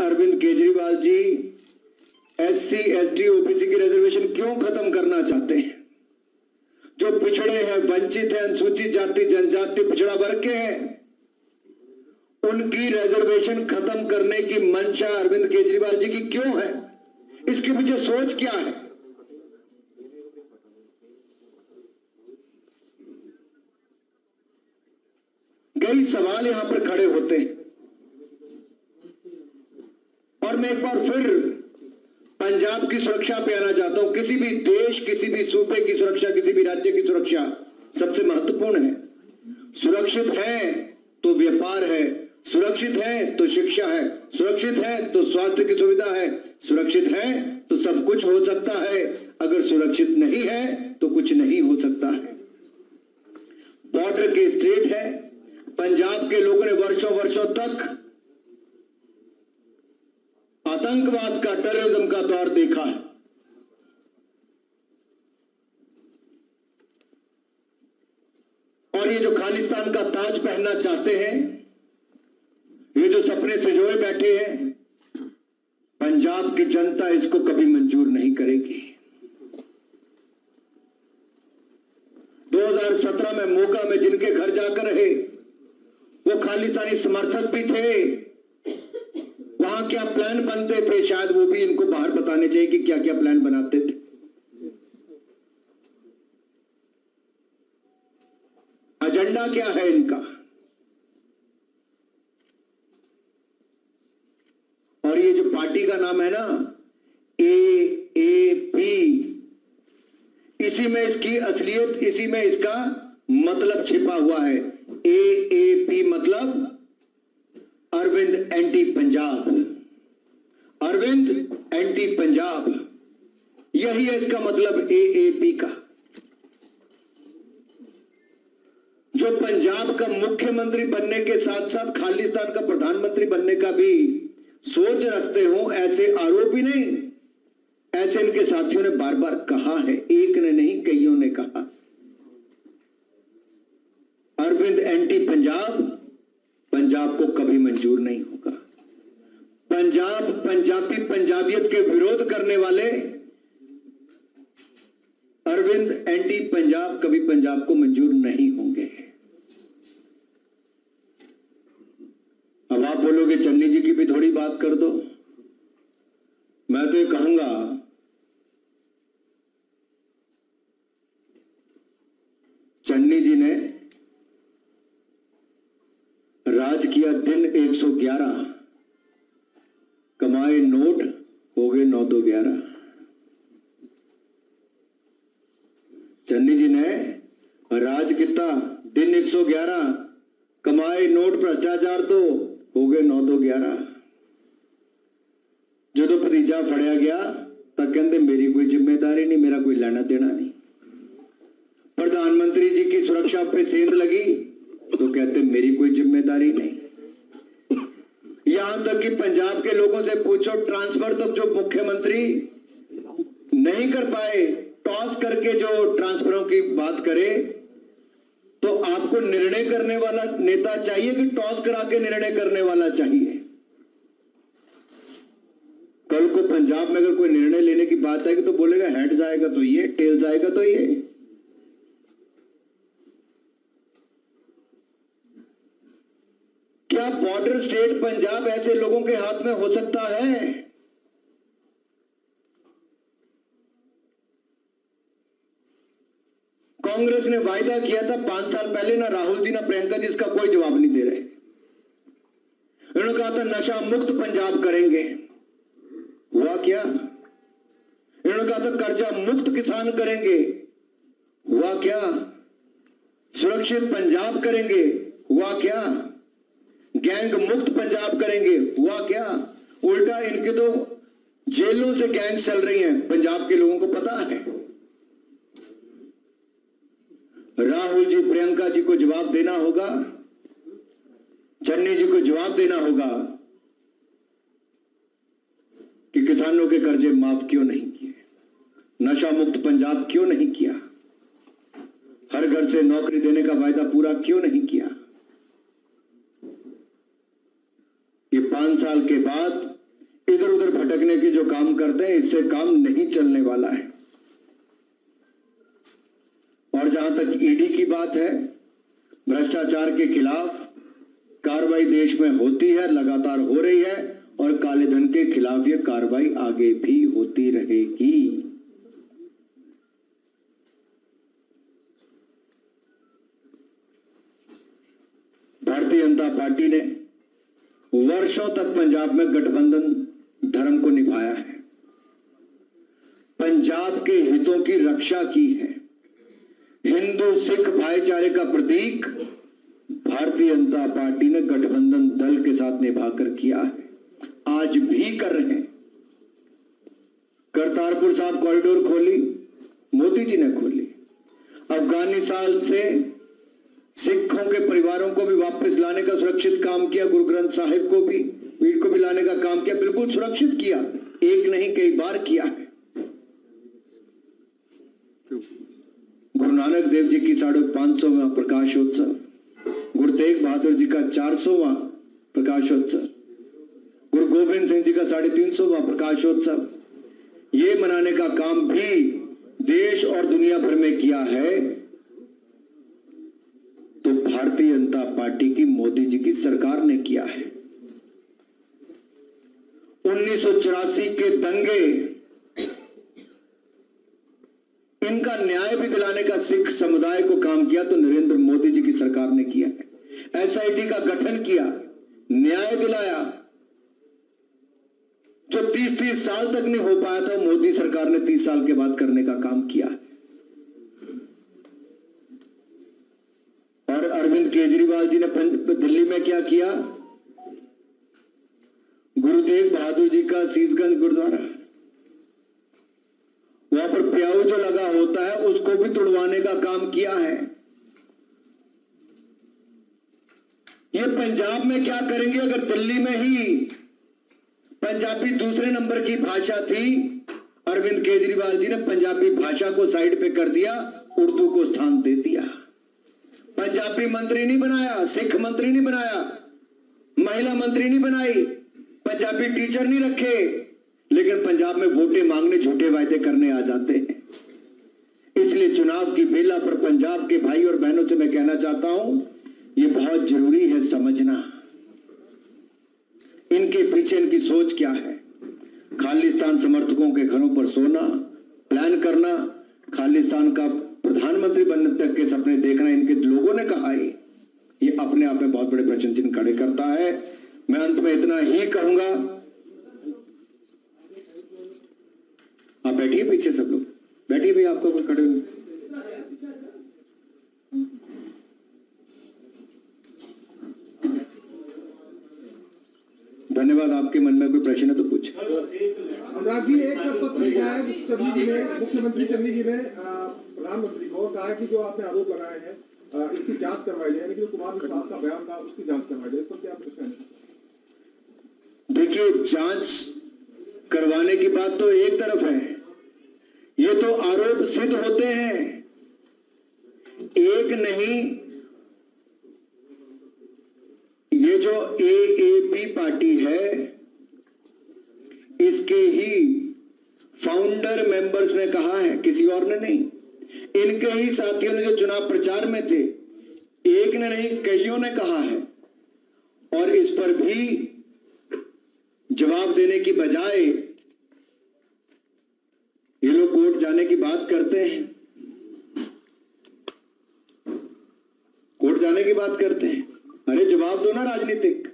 Arvind Kejriwal ji SC, ST, OBC की reservation क्यों खत्म करना चाहते हैं? जो पिछड़े हैं, वंचित हैं, अनुसूचित जाति, जनजाति, पिछड़ा वर्ग के हैं, उनकी रिजर्वेशन खत्म करने की मंशा अरविंद केजरीवाल जी की क्यों है? इसके पीछे सोच क्या है? कई सवाल यहां पर खड़े होते हैं और मैं एक बार फिर पंजाब की सुरक्षा पे आना चाहता हूं। किसी भी देश, किसी भी सूबे की सुरक्षा, किसी भी राज्य की सुरक्षा सबसे महत्वपूर्ण है। सुरक्षित है तो व्यापार है, सुरक्षित है तो शिक्षा है, सुरक्षित है तो स्वास्थ्य की सुविधा है, सुरक्षित है तो सब कुछ हो सकता है। अगर सुरक्षित नहीं है तो कुछ नहीं हो सकता है। बॉर्डर के स्टेट है। पंजाब के लोगों ने वर्षों वर्षों तक आतंकवाद का, टेररिज्म का दौर देखा है। और ये जो खालिस्तान का ताज पहनना चाहते हैं, ये जो सपने संजोए बैठे हैं, पंजाब की जनता इसको कभी मंजूर नहीं करेगी। 2017 में मोगा में जिनके घर जाकर रहे वो खालिस्तानी समर्थक भी थे। वहां क्या प्लान बनते थे, शायद वो भी इनको बाहर बताने चाहिए कि क्या क्या प्लान बनाते थे। एजेंडा क्या है इनका? और ये जो पार्टी का नाम है ना, एएपी, इसी में इसकी असलियत, इसी में इसका मतलब छिपा हुआ है। एएपी मतलब अरविंद एंटी पंजाब, अरविंद एंटी पंजाब, यही है इसका मतलब एएपी का। जो पंजाब का मुख्यमंत्री बनने के साथ साथ खालिस्तान का प्रधानमंत्री बनने का भी सोच रखते हो, ऐसे आरोपी नहीं, ऐसे इनके साथियों ने बार बार कहा है। एक ने नहीं, कईयों ने कहा। अरविंद एंटी पंजाब, पंजाब को कभी मंजूर नहीं होगा। पंजाब, पंजाबी, पंजाबियत के विरोध करने वाले अरविंद एंटी पंजाब कभी पंजाब को मंजूर नहीं होंगे। अब आप बोलोगे चन्नी जी की भी थोड़ी बात कर दो। मैं तो ये कहूंगा, चन्नी जी ने राज किया दिन 111, कमाए नोट हो गए 9-2-11। चन्नी जी ने राज किया दिन 111, कमाए नोट, भ्रष्टाचार तो हो गए 9-2-11। जो तो भतीजा फड़िया गया तो कहते मेरी कोई जिम्मेदारी नहीं, मेरा कोई लेना देना नहीं। प्रधानमंत्री जी की सुरक्षा पे सेंध लगी तो कहते मेरी कोई जिम्मेदारी नहीं। यहां तक कि पंजाब के लोगों से पूछो, ट्रांसफर तक जो मुख्यमंत्री नहीं कर पाए, टॉस करके जो ट्रांसफरों की बात करे, तो आपको निर्णय करने वाला नेता चाहिए कि टॉस करा के निर्णय करने वाला चाहिए? कल को पंजाब में अगर कोई निर्णय लेने की बात आएगी तो बोलेगा हेड आएगा तो ये, टेल्स आएगा तो ये। क्या बॉर्डर स्टेट पंजाब ऐसे लोगों के हाथ में हो सकता है? कांग्रेस ने वायदा किया था 5 साल पहले, ना राहुल जी ना प्रियंका जी इसका कोई जवाब नहीं दे रहे। इन्होंने कहा था नशा मुक्त पंजाब करेंगे, हुआ क्या? इन्होंने कहा था कर्जा मुक्त किसान करेंगे, हुआ क्या? सुरक्षित पंजाब करेंगे, हुआ क्या? गैंग मुक्त पंजाब करेंगे, हुआ क्या? उल्टा इनके तो जेलों से गैंग चल रही हैं, पंजाब के लोगों को पता है। राहुल जी, प्रियंका जी को जवाब देना होगा, चन्नी जी को जवाब देना होगा कि किसानों के कर्जे माफ क्यों नहीं किए, नशा मुक्त पंजाब क्यों नहीं किया, हर घर से नौकरी देने का वायदा पूरा क्यों नहीं किया। ये 5 साल के बाद इधर उधर भटकने के जो काम करते हैं, इससे काम नहीं चलने वाला है। और जहां तक ईडी की बात है, भ्रष्टाचार के खिलाफ कार्रवाई देश में होती है, लगातार हो रही है, और काले धन के खिलाफ यह कार्रवाई आगे भी होती रहेगी। भारतीय जनता पार्टी ने वर्षों तक पंजाब में गठबंधन धर्म को निभाया है, पंजाब के हितों की रक्षा की है। हिंदू सिख भाईचारे का प्रतीक भारतीय जनता पार्टी ने गठबंधन दल के साथ निभाकर किया है, आज भी कर रहे हैं। करतारपुर साहब कॉरिडोर खोली, मोदी जी ने खोली। अफगानिस्तान से सिखों के परिवारों को भी वापस लाने का सुरक्षित काम किया, गुरु ग्रंथ साहिब को भी, पीठ को भी लाने का काम किया, बिल्कुल सुरक्षित किया, एक नहीं कई बार किया है। गुरु नानक देव जी की 550वां प्रकाशोत्सव, गुरु तेग बहादुर जी का 400वां प्रकाशोत्सव, गुरु गोविंद सिंह जी का 350वां प्रकाशोत्सव, ये मनाने का काम भी देश और दुनिया भर में किया है तो भारतीय जनता पार्टी की, मोदी जी की सरकार ने किया है। 1984 के दंगे, इनका न्याय भी दिलाने का सिख समुदाय को काम किया तो नरेंद्र मोदी जी की सरकार ने किया है। एसआईटी का गठन किया, न्याय दिलाया, जो 30 साल तक नहीं हो पाया था, मोदी सरकार ने 30 साल के बाद करने का काम किया। और अरविंद केजरीवाल जी ने दिल्ली में क्या किया? गुरु तेग बहादुर जी का शीशगंज गुरुद्वारा, वहां पर प्याऊ जो लगा होता है उसको भी तुड़वाने का काम किया है। ये पंजाब में क्या करेंगे? अगर दिल्ली में ही पंजाबी दूसरे नंबर की भाषा थी, अरविंद केजरीवाल जी ने पंजाबी भाषा को साइड पे कर दिया, उर्दू को स्थान दे दिया। पंजाबी मंत्री नहीं बनाया, सिख मंत्री नहीं बनाया, महिला मंत्री नहीं बनाई, पंजाबी टीचर नहीं रखे, लेकिन पंजाब में वोटें मांगने, झूठे वायदे करने आ जाते हैं। इसलिए चुनाव की बेला पर पंजाब के भाई और बहनों से मैं कहना चाहता हूं, ये बहुत जरूरी है समझना, इनके पीछे इनकी सोच क्या है। खालिस्तान समर्थकों के घरों पर सोना, प्लान करना, खालिस्तान का प्रधानमंत्री बनने तक के सपने देखना, इनके लोगों ने कहा है, ये अपने आप में बहुत बड़े प्रश्न चिन्ह खड़े करता है। मैं अंत में इतना ही कहूंगा, आप बैठिए पीछे, सब लोग बैठिए भैया, आपको कोई खड़े हुए। धन्यवाद। आपके मन में कोई प्रश्न है तो पूछ। अनुराग जी, एक पत्र लिखा है मुख्यमंत्री चन्नी जी ने प्रधानमंत्री को कहा कि जो आपने आरोप लगाए हैं इसकी जांच करवाई जाए, जो कुमार विश्वास का बयान था उसकी जांच करवाई जाए, तो क्या प्रश्न है? देखिए, जांच करवाने की बात तो एक तरफ है, ये तो आरोप सिद्ध होते हैं, एक नहीं। ये जो एएपी पार्टी है, इसके ही फाउंडर मेंबर्स ने कहा है, किसी और ने नहीं। इनके ही साथियों ने जो चुनाव प्रचार में थे, एक ने नहीं कईयों ने कहा है, और इस पर भी जवाब देने की बजाय ये लोग कोर्ट जाने की बात करते हैं, कोर्ट जाने की बात करते हैं। अरे जवाब दो ना, राजनीतिक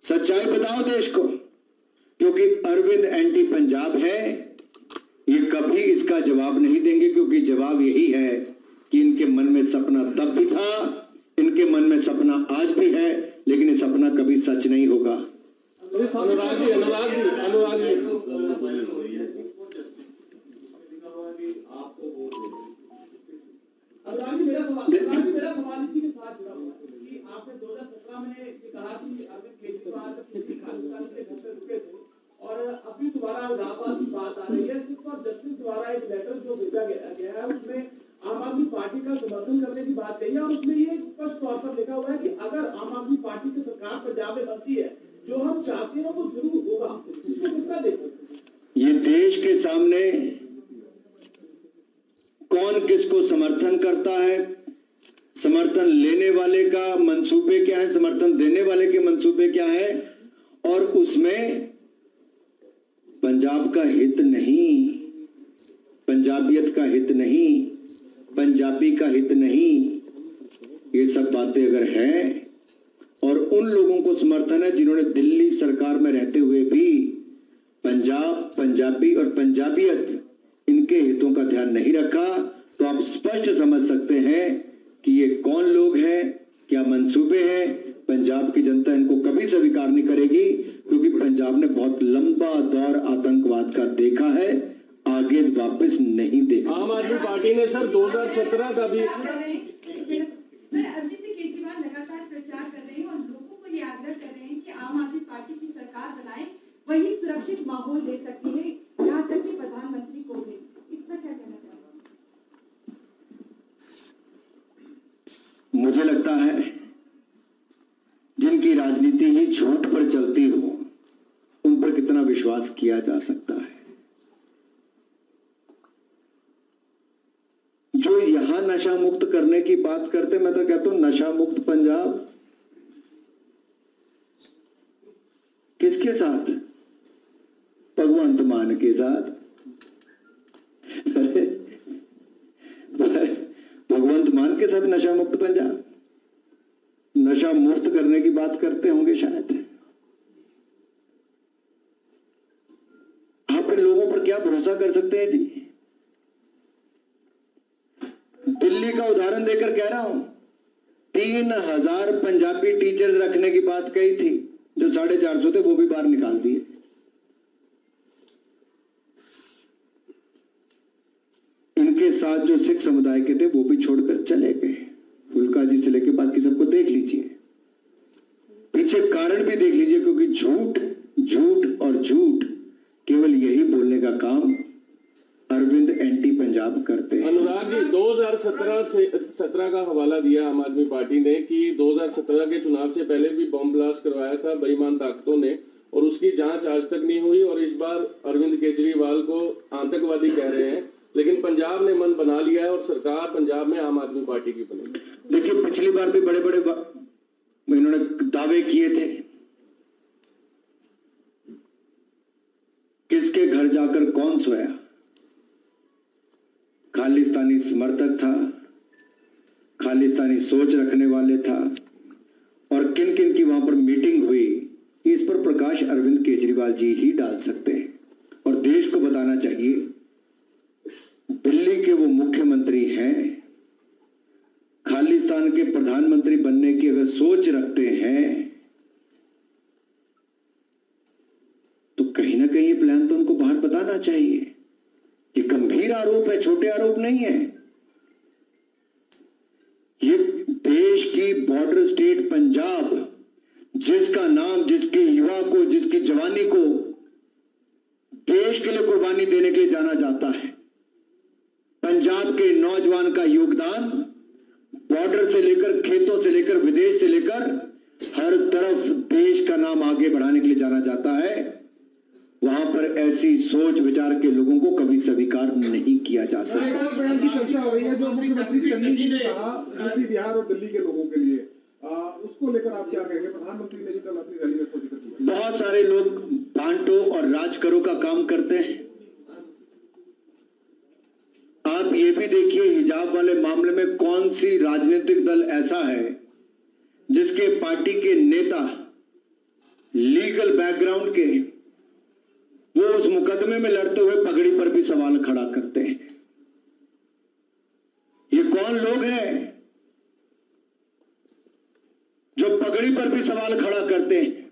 सच्चाई बताओ देश को, क्योंकि अरविंद एंटी पंजाब है, ये कभी इसका जवाब नहीं देंगे, क्योंकि जवाब यही है कि इनके मन में सपना तब भी था, इनके मन में सपना आज भी है, लेकिन ये सपना कभी सच नहीं होगा। अनुराग जी, मेरा सवाल इसी के साथ जुड़ा हुआ है कि आपने 2017 में ये कहा कि अरविंद केजरीवाल किसी खालिस्तान के घर पे रुके थे, और अभी दोबारा इलाहाबाद की बात आ रही है। सिर्फ और जस्टिस द्वारा एक लेटर जो भेजा गया है, उसमें आम आदमी पार्टी का समर्थन करने की बात कही है, और उसमें ये स्पष्ट तौर पर लिखा हुआ है कि अगर आम आदमी पार्टी की सरकार पंजाब में बनती है, जो हम चाहते हैं वो जरूर होगा। इसको देश के सामने कौन किसको समर्थन करता है, समर्थन लेने वाले का मंसूबे क्या है, समर्थन देने वाले के मंसूबे क्या है, और उसमें पंजाब का हित नहीं, पंजाबियत का हित नहीं, पंजाबी का हित नहीं, ये सब बातें अगर हैं और उन लोगों को समर्थन है जिन्होंने दिल्ली सरकार में रहते हुए भी पंजाब, पंजाबी और पंजाबियत इनके हितों का ध्यान नहीं रखा, तो आप स्पष्ट समझ सकते हैं कि ये कौन लोग हैं, क्या मंसूबे हैं। पंजाब की जनता इनको कभी स्वीकार नहीं करेगी, क्योंकि पंजाब ने बहुत लंबा दौर आतंकवाद का देखा है, आगे वापस नहीं देखा। आम आदमी पार्टी ने सर 2017 का भी सर अरविंद केजरीवाल लगातार प्रचार कर रहे हैं और लोगों को ये आग्रह कर रहे हैं कि आम आदमी पार्टी की सरकार बनाए, वही सुरक्षित माहौल दे सकती है, यहाँ तक कि प्रधानमंत्री को भी। इस पर क्या कहना चाहेंगे? मुझे लगता है जिनकी राजनीति ही झूठ पर चलती हो, उन पर कितना विश्वास किया जा सकता है। जो यहां नशा मुक्त करने की बात करते, मैं तो कहता हूं नशा मुक्त पंजाब किसके साथ? भगवंत मान के साथ। भगवंत मान के साथ नशा मुक्त पंजाब, नशा मुक्त करने की बात करते होंगे शायद। आप इन लोगों पर क्या भरोसा कर सकते हैं जी? दिल्ली का उदाहरण देकर कह रहा हूं, 3000 पंजाबी टीचर्स रखने की बात कही थी, जो 450 थे वो भी बाहर निकाल दिए। इनके साथ जो सिख समुदाय के थे वो भी छोड़कर चले गए। फुल्का जी से लेकर बाकी सबको देख लीजिए, पीछे कारण भी देख लीजिए, क्योंकि झूठ झूठ और झूठ केवल यही बोलने का काम अरविंद एंटी पंजाब करते हैं। अनुराग जी 2017 का हवाला दिया आम आदमी पार्टी ने कि 2017 के चुनाव से पहले भी बम ब्लास्ट करवाया था बेईमान ताकतों ने, और उसकी जांच आज तक नहीं हुई, और इस बार अरविंद केजरीवाल को आतंकवादी कह रहे हैं, लेकिन पंजाब ने मन बना लिया है और सरकार पंजाब में आम आदमी पार्टी की बनेगी। देखिए पिछली बार भी बड़े बड़े इन्होंने दावे किए थे, किसके घर जाकर कौन सोया, खालिस्तानी समर्थक था, खालिस्तानी सोच रखने वाले था, और किन किन की वहां पर मीटिंग हुई, इस पर प्रकाश अरविंद केजरीवाल जी ही डाल सकते हैं। और देश को बताना चाहिए, दिल्ली के वो मुख्यमंत्री हैं, खालिस्तान के प्रधानमंत्री बनने की अगर सोच रखते हैं तो कहीं ना कहीं प्लान तो उनको बाहर बताना चाहिए। ये गंभीर आरोप है, छोटे आरोप नहीं है। ये देश की बॉर्डर स्टेट पंजाब, जिसका नाम, जिसके युवा को, जिसकी जवानी को देश के लिए कुर्बानी देने के लिए जाना जाता है, पंजाब के नौजवान का योगदान बॉर्डर से लेकर, खेतों से लेकर, विदेश से लेकर हर तरफ देश का नाम आगे बढ़ाने के लिए जाना जाता है। वहां पर ऐसी सोच विचार के लोगों को कभी स्वीकार नहीं किया जा सकता। बयान की चर्चा हो रही है जो मुख्यमंत्री चन्नी जी ने कहा यूपी, बिहार और दिल्ली के लोगों के लिए, उसको लेकर आप क्या कहेंगे? प्रधानमंत्री ने भी कल अपनी रैली में सोच की। बहुत सारे लोग बांटो और राज करो का काम करते हैं। आप ये भी देखिए, हिजाब वाले मामले में कौन सी राजनीतिक दल ऐसा है जिसके पार्टी के नेता लीगल बैकग्राउंड के, वो उस मुकदमे में लड़ते हुए पगड़ी पर भी सवाल खड़ा करते हैं। ये कौन लोग हैं जो पगड़ी पर भी सवाल खड़ा करते हैं?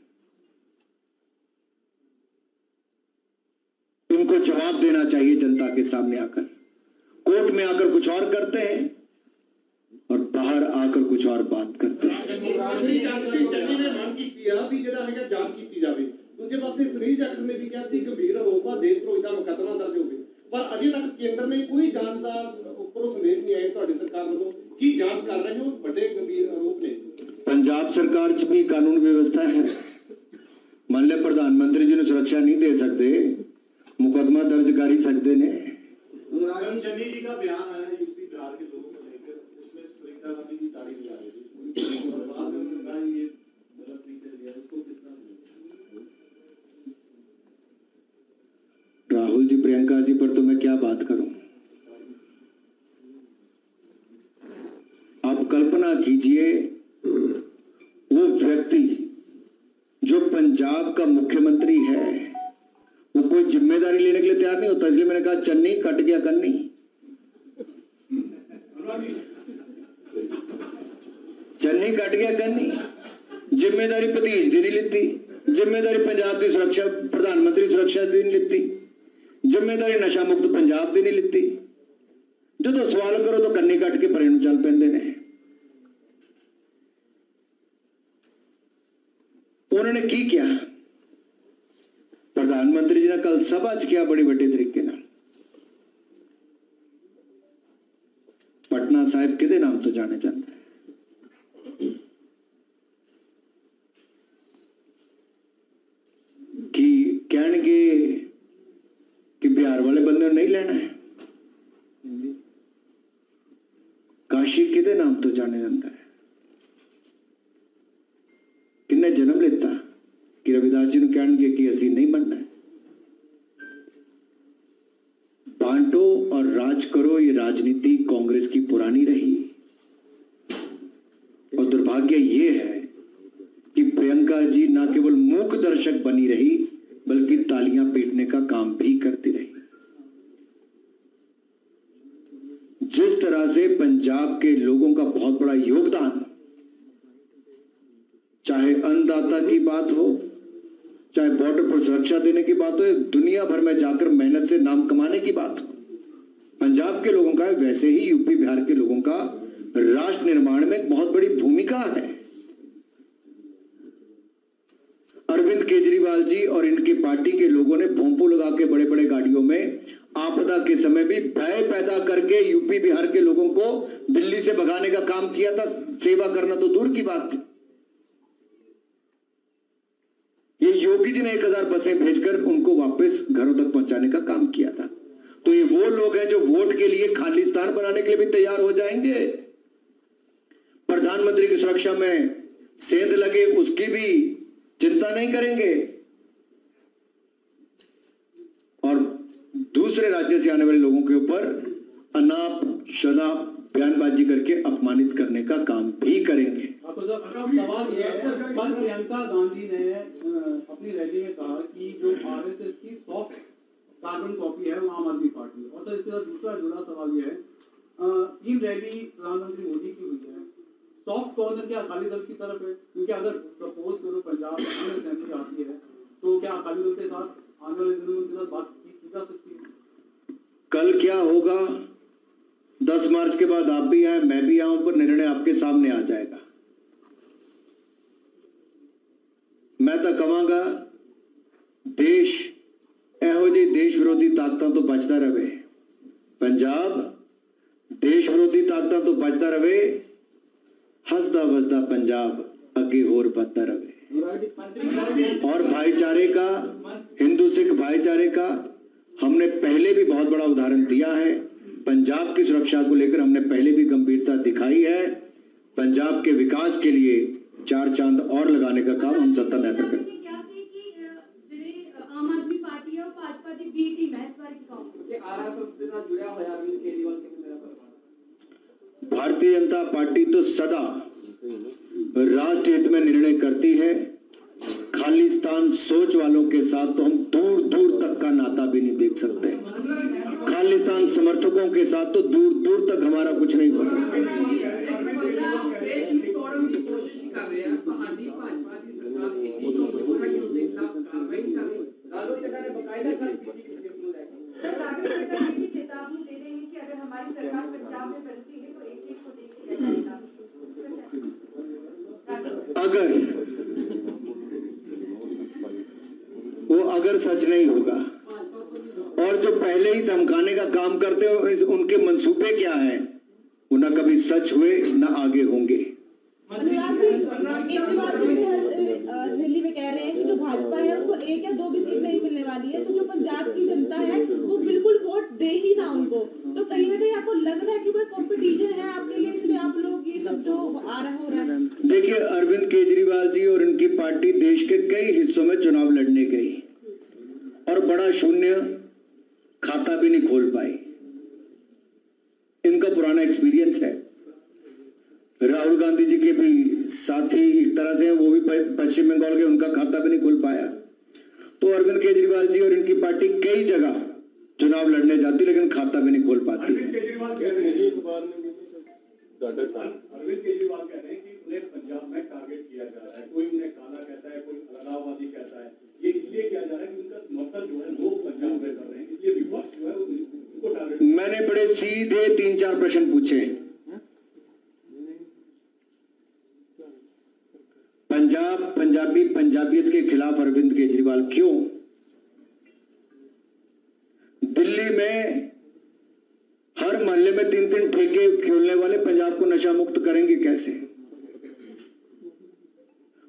इनको जवाब देना चाहिए जनता के सामने आकर। कोर्ट में आकर कुछ और करते हैं और बाहर आकर कुछ और बात करते हैं। चन्नी ने मांग की भी ਜਿਹੜਾ ਹੈਗਾ ਜਾਂਚ ਕੀਤੀ ਜਾਵੇ। ਦੂਜੇ ਪਾਸੇ ਸੁਨੀਲ ਜਾਖੜ ਨੇ ਵੀ ਕਿਹਾ ਸੀ ਗੰਭੀਰ ਆਰੋਪ ਆ, ਦੇਸ਼ ਵਿਰੋਧੀ ਦਾ ਮੁਕੱਦਮਾ ਦਰਜ ਹੋਵੇ, ਪਰ ਅਜੇ ਤੱਕ ਕੇਂਦਰ ਨੇ ਕੋਈ ਜਾਂਚ ਦਾ ਉੱਪਰੋਂ ਸੰਦੇਸ਼ ਨਹੀਂ ਆਇਆ ਤੁਹਾਡੀ ਸਰਕਾਰ ਵੱਲੋਂ। ਕੀ ਜਾਂਚ ਕਰ ਰਹੇ ਹੋ? ਵੱਡੇ ਗੰਭੀਰ ਆਰੋਪ ਨੇ। पंजाब सरकार च भी कानून व्यवस्था है। मान लिया प्रधानमंत्री जी ने सुरक्षा नहीं दे सकते, मुकदमा दर्ज कर ही सकते ने। चन्नी जी का बयान आया यूपी बिहार के लोगों को लेकर, इसमें प्रियंका गांधी की तारीफ की जा रही थी और बाद में उन्होंने कहा ये गलत तरीके दिया, इसको किस तरह राहुल जी, प्रियंका जी पर तो मैं क्या बात करूं। आप कल्पना कीजिए, वो व्यक्ति जो पंजाब का मुख्यमंत्री है वो कोई जिम्मेदारी लेने के लिए तैयार नहीं होता। इसलिए मैंने कहा चन्नी कट गया कन्नी। चन्नी कट गया कन्नी। जिम्मेदारी भतीज दी नहीं लिती, जिम्मेदारी पंजाब की सुरक्षा, प्रधानमंत्री सुरक्षा दी नहीं लिती, जिम्मेदारी नशा मुक्त पंजाब दी नहीं लिती। जो तो सवाल करो तो कन्नी कट के परे नूं चल पैंदे ने। उन्होंने की क्या? प्रधानमंत्री जी ने कल सभा च किया बड़ी बड़े तरीके नाल। पटना साहिब किहदे नाम तो जाने जाता है कि कहणगे कि बिहार वाले बंदे नहीं लेना है। काशी किहदे नाम तो जाने जाता है। किन्ने जन्म लेता कि रविदास जी कहणगे कि असीं नहीं बनना है। बांटो और राज करो, ये राजनीति कांग्रेस की पुरानी रही। और दुर्भाग्य ये है कि प्रियंका जी न केवल मूक दर्शक बनी रही बल्कि तालियां पीटने का काम भी करती रही। जिस तरह से पंजाब के लोगों का बहुत बड़ा योगदान, चाहे अन्नदाता की बात हो, चाहे बॉर्डर पर सुरक्षा देने की बात हो, दुनिया भर में जाकर मेहनत से नाम कमाने की बात हो, पंजाब के लोगों का, वैसे ही यूपी बिहार के लोगों का राष्ट्र निर्माण में बहुत बड़ी भूमिका है। अरविंद केजरीवाल जी और इनकी पार्टी के लोगों ने भोंपू लगा के बड़े बड़े गाड़ियों में आपदा के समय भी भय पैदा करके यूपी बिहार के लोगों को दिल्ली से भगाने का काम किया था। सेवा करना तो दूर की बात थी। ये योगी जी ने 1000 बसें भेजकर उनको वापस घरों तक पहुंचाने का काम किया था। तो ये वो लोग हैं जो वोट के लिए खालिस्तान बनाने के लिए भी तैयार हो जाएंगे। प्रधानमंत्री की सुरक्षा में सेंध लगे उसकी भी चिंता नहीं करेंगे और दूसरे राज्य से आने वाले लोगों के ऊपर अनाप शनाप बयानबाजी करके अपमानित करने का काम भी करेंगे। सवाल ये है, कल प्रियंका गांधी ने अपनी रैली में कहा कि जो आरएसएस की सॉफ्ट कार्बन कॉपी है वो आम आदमी पार्टी। और तो इसके साथ दूसरा जुड़ा सवाल ये है, तीन रैली प्रधानमंत्री मोदी की हुई है, सॉफ्ट कॉर्नर क्या अकाली दल की तरफ है? क्योंकि अगर सपोज करो पंजाब में असेंबली आती है तो क्या अकाली दल के साथ आने वाले दिनों में उनके साथ बात की जा सकती है? कल क्या होगा 10 मार्च के बाद आप भी आए, मैं भी आऊं, पर निर्णय आपके सामने आ जाएगा। मैं तो कहांगा देश ਇਹੋ ਜਿਹੀ देश विरोधी ताकतों तो बचता रहे। पंजाब देश विरोधी ताकतों तो बचता रहे। हंसदा वसदा पंजाब अगे होर बढ़ता रहे। और भाईचारे का, हिंदू सिख भाईचारे का हमने पहले भी बहुत बड़ा उदाहरण दिया है। पंजाब की सुरक्षा को लेकर हमने पहले भी गंभीरता दिखाई है। पंजाब के विकास के लिए 4 चांद और लगाने का काम हम सत्ता में आकर करें। आम आदमी पार्टी और भाजपा की बी टीम है इस बार की आरएसएस से ना जुड़ा हुआ अरविंद केजरीवाल के मेरा परिवार। भारतीय जनता पार्टी तो सदा राष्ट्र हित में निर्णय करती है। खालिस्तान सोच वालों के साथ तो हम दूर दूर तक का नाता भी नहीं देख सकते। खालिस्तान समर्थकों के साथ तो दूर दूर तक हमारा कुछ नहीं हो सकता। चेतावनी दे रहे हैं कि अगर हमारी सरकार पंजाब में बनती है तो एक को देखिए अगर सच नहीं होगा और जो पहले ही धमकाने का काम करते हो उनके मंसूबे क्या हैं, वो ना कभी सच हुए ना आगे होंगे। दिल्ली में कह रहे हैं कि जो भाजपा है उसको 1 या 2 भी सीट नहीं मिलने वाली है, तो जो पंजाब की जनता दे ही ना उनको, तो कहीं ना कहीं आपको लग रहा है कि भाई कंपटीशन है आपके लिए, इसलिए आप लोग ये सब जो आ रहा हो रहा है? देखिए, अरविंद केजरीवाल जी और इनकी पार्टी देश के कई हिस्सों में चुनाव लड़ने गई और बड़ा शून्य खाता भी नहीं खोल पाई। इनका पुराना एक्सपीरियंस है। राहुल गांधी जी के भी साथी एक तरह से वो भी पश्चिम बंगाल के, उनका खाता भी नहीं खोल पाया। तो अरविंद केजरीवाल जी और इनकी पार्टी कई जगह चुनाव लड़ने जाती लेकिन खाता भी नहीं खोल पाती। अरविंद केजरीवाल कह रहे हैं कि उन्हें पंजाब में टारगेट किया जा रहा है, कोई उन्हें काला कहता है, कोई अलगाववादी कहता है। ये इसलिए किया जा रहा है कि उनका समर्थन जो है लोग पंजाब में कर रहे हैं, इसलिए विपक्ष जो है उनको टारगेट। मैंने बड़े सीधे 3-4 प्रश्न पूछे। पंजाबियत के खिलाफ अरविंद केजरीवाल क्यों? दिल्ली में हर मोहल्ले में 3-3 ठेके खोलने वाले पंजाब को नशा मुक्त करेंगे कैसे?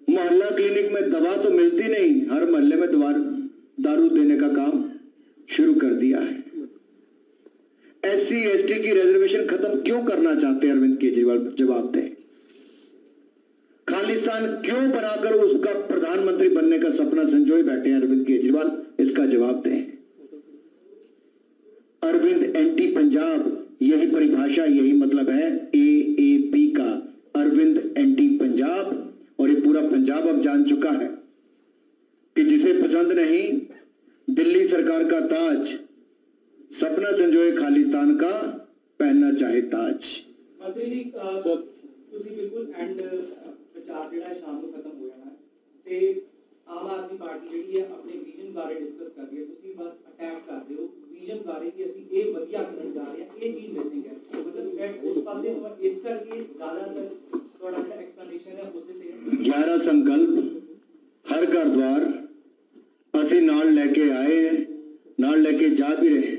मोहल्ला क्लिनिक में दवा तो मिलती नहीं, हर मोहल्ले में दारू देने का काम शुरू कर दिया है। SC ST की रिजर्वेशन खत्म क्यों करना चाहते हैं अरविंद केजरीवाल? जवाब दें। खालिस्तान क्यों बनाकर उसका प्रधानमंत्री बनने का सपना संजोए बैठे हैं अरविंद केजरीवाल? इसका जवाब दें। अरविंद एंटी पंजाब, यही परिभाषा, यही मतलब है AAP का, अरविंद एंटी पंजाब। और ये पूरा पंजाब अब जान चुका है कि जिसे पसंद नहीं दिल्ली सरकार का ताज, सपना संजोए खालिस्तान का पहनना चाहे ताज। मंत्री जी ਤੁਸੀਂ ਬਿਲਕੁਲ ਐਂਡ ਪ੍ਰਚਾਰ ਜਿਹੜਾ ਸ਼ਾਮ ਨੂੰ ਖਤਮ ਹੋ ਜਾਣਾ ਤੇ ਆਮ ਆਦਮੀ ਪਾਰਟੀ ਜਿਹੜੀ ਹੈ ਆਪਣੇ ਵਿਜ਼ਨ ਬਾਰੇ ਡਿਸਕਸ ਕਰ ਰਹੀ ਹੈ, ਤੁਸੀਂ ਬਸ ਅਟੈਕ ਕਰਦੇ ਹੋ ਵਿਜ਼ਨ ਬਾਰੇ ਕਿ ਅਸੀਂ ਇਹ ਵਧੀਆ ਕਰਨ ਜਾ ਰਹੇ ਹਾਂ, ਇਹ ਚੀਜ਼ ਮਿਸਿੰਗ ਹੈ। ਮਤਲਬ ਉਸ ਪਾਸੇ ਇਸ ਕਰਕੇ ਜ਼ਿਆਦਾਤਰ ਤੁਹਾਡਾ ਜਿਹੜਾ ਐਕਸਪਲੇਨੇਸ਼ਨ ਹੈ ਉਸੇ ਤੇ 11 संकल्प हर घर द्वार ਅਸੀਂ ਨਾਲ ਲੈ ਕੇ ਆਏ हैं, ਨਾਲ ਲੈ ਕੇ ਜਾ भी रहे।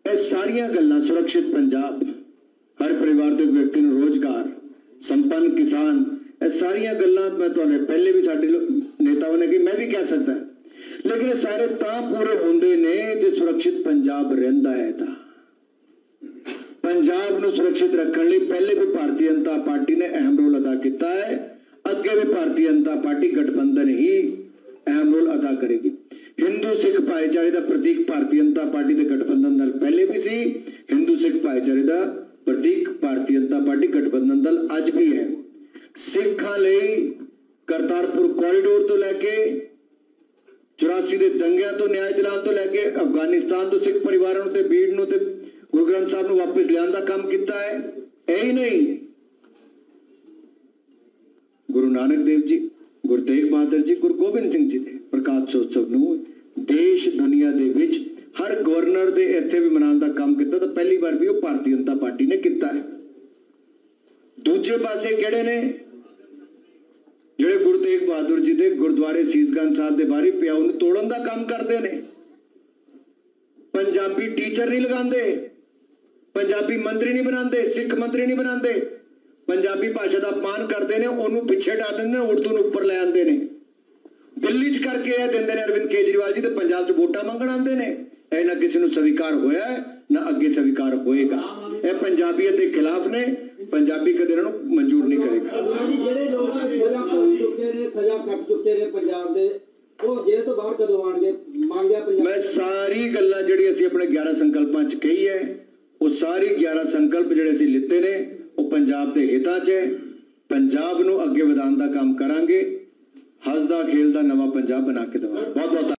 ਇਹ ਸਾਰੀਆਂ ਗੱਲਾਂ ਸੁਰੱਖਿਅਤ ਪੰਜਾਬ, हर परिवार के व्यक्ति ਨੂੰ रोजगार, संपन्न किसान, ਇਹ ਸਾਰੀਆਂ ਗੱਲਾਂ मैं ਤੁਹਾਡੇ ਪਹਿਲੇ भी ਸਾਡੇ नेताओं ने की, मैं भी कह सकता, लेकिन ਇਹ ਸਾਰੇ ਤਾਂ ਪੂਰੇ ਹੁੰਦੇ ਨੇ ਜੇ ਸੁਰੱਖਿਅਤ ਪੰਜਾਬ ਰਹਿੰਦਾ ਹੈ। ਤਾਂ ਪੰਜਾਬ ਨੂੰ ਸੁਰੱਖਿਅਤ ਰੱਖਣ ਲਈ ਪਹਿਲੇ ਵੀ ਭਾਰਤੀ ਜਨਤਾ ਪਾਰਟੀ ਨੇ ਅਹਿਮ ਰੋਲ ਅਦਾ ਕੀਤਾ ਹੈ, ਅੱਗੇ ਵੀ ਭਾਰਤੀ ਜਨਤਾ ਪਾਰਟੀ ਗਠਬੰਧਨ ही अहम रोल अदा करेगी। हिंदू सिख भाईचारे का प्रतीक भारतीय जनता पार्टी के गठबंधन दल पहले भी सी, हिंदू सिख भाईचारे का प्रतीक भारतीय जनता पार्टी गठबंधन दल अज भी है। सिखा लई करतारपुर कॉरिडोर तो लैके 84 के दंगिया तो न्याय दिलान तो लैके अफगानिस्तान तो सिख परिवारों ते भीड़ नूं ते गुरु ग्रंथ साहब नूं वापस लियाण दा काम कीता है। यही नहीं, गुरु नानक देव जी, गुरु तेग बहादुर जी, गुरु गोबिंद सिंह जी के प्रकाश उत्सव नूं देश दुनिया दे विच हर गवर्नर दे इत्थे भी मनाउण दा काम कीता, तो पहली बार भी वो भारतीय जनता पार्टी ने कीता है। दूजे पासे किहड़े ने जिहड़े गुरु तेग बहादुर जी दे गुरुद्वारे सीसगंज साहब दे बाहरी पिया उहनूं तोड़न दा काम करदे ने। पंजाबी टीचर नहीं लगांदे, पंजाबी मंत्री नहीं बनांदे, सिख मंत्री नहीं बनांदे, पंजाबी भाषा का अपमान करते हैं, उन्होंने पिछे हटा देंगे, उर्दू नूं उपर ले आते हैं। दिल्ली च करके यह देंदे ने अरविंद केजरीवाल जी, तो पंजाब च वोटां मंगण आते हैं। यह ना किसी नूं स्वीकार होया है ना अगे स्वीकार होएगा। यह पंजाबीयत के खिलाफ ने, पंजाबी कदे इन्हां नूं मंजूर नहीं करेगा। ਜਿਹੜੇ ਲੋਕ ਸਜ਼ਾ ਭੁਗਤ ਚੁੱਕੇ ਨੇ, ਸਜ਼ਾ ਕੱਟ ਚੁੱਕੇ ਨੇ ਪੰਜਾਬ ਦੇ, ਉਹ ਜੇਲ੍ਹ ਤੋਂ ਬਾਹਰ ਕਦੋਂ ਆਉਣਗੇ? ਮੰਗਿਆ ਪੰਜਾਬ। मैं सारी गल्लां जिहड़ी असीं अपने 11 संकल्पां च कही है, वो सारी 11 संकल्प जिहड़े असीं लिते ने ਉਹ ਪੰਜਾਬ ਦੇ ਹਿੱਤਾਂ 'ਚ ਹੈ। ਪੰਜਾਬ ਨੂੰ ਅੱਗੇ ਵਧਾਉਣ ਦਾ ਕੰਮ ਕਰਾਂਗੇ, ਹੱਸਦਾ ਖੇਲਦਾ ਨਵਾਂ ਪੰਜਾਬ ਬਣਾ ਕੇ ਦੇਵਾਂਗੇ। ਬਹੁਤ ਬਹੁਤ